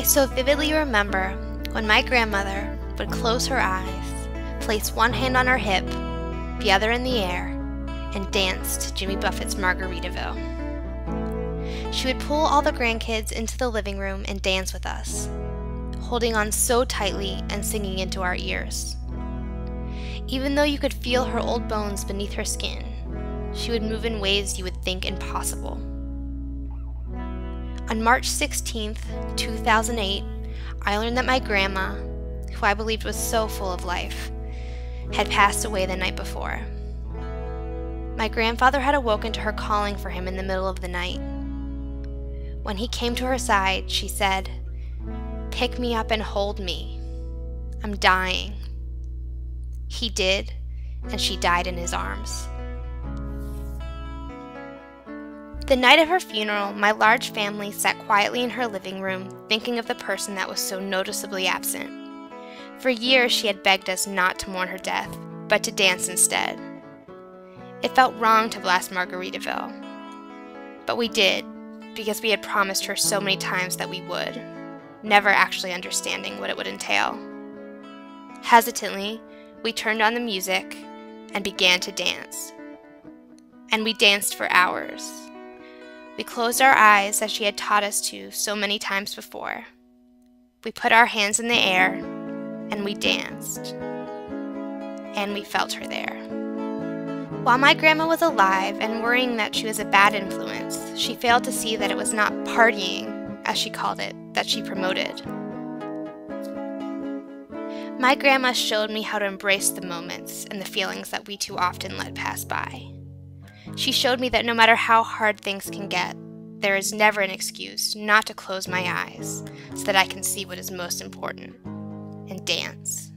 so vividly remember when my grandmother would close her eyes, place one hand on her hip, the other in the air, and dance to Jimmy Buffett's Margaritaville. She would pull all the grandkids into the living room and dance with us, holding on so tightly and singing into our ears. Even though you could feel her old bones beneath her skin, she would move in ways you would think impossible. On March 16th, 2008, I learned that my grandma, who I believed was so full of life, had passed away the night before. My grandfather had awoken to her calling for him in the middle of the night. When he came to her side, she said, "Pick me up and hold me. I'm dying." He did, and she died in his arms. The night of her funeral, my large family sat quietly in her living room, thinking of the person that was so noticeably absent. For years, she had begged us not to mourn her death, but to dance instead. It felt wrong to blast Margaritaville, but we did, because we had promised her so many times that we would, never actually understanding what it would entail. Hesitantly, we turned on the music and began to dance. And we danced for hours. We closed our eyes as she had taught us to so many times before. We put our hands in the air and we danced. And we felt her there. While my grandma was alive and worrying that she was a bad influence, she failed to see that it was not partying, as she called it, that she promoted. My grandma showed me how to embrace the moments and the feelings that we too often let pass by. She showed me that no matter how hard things can get, there is never an excuse not to close my eyes so that I can see what is most important and dance.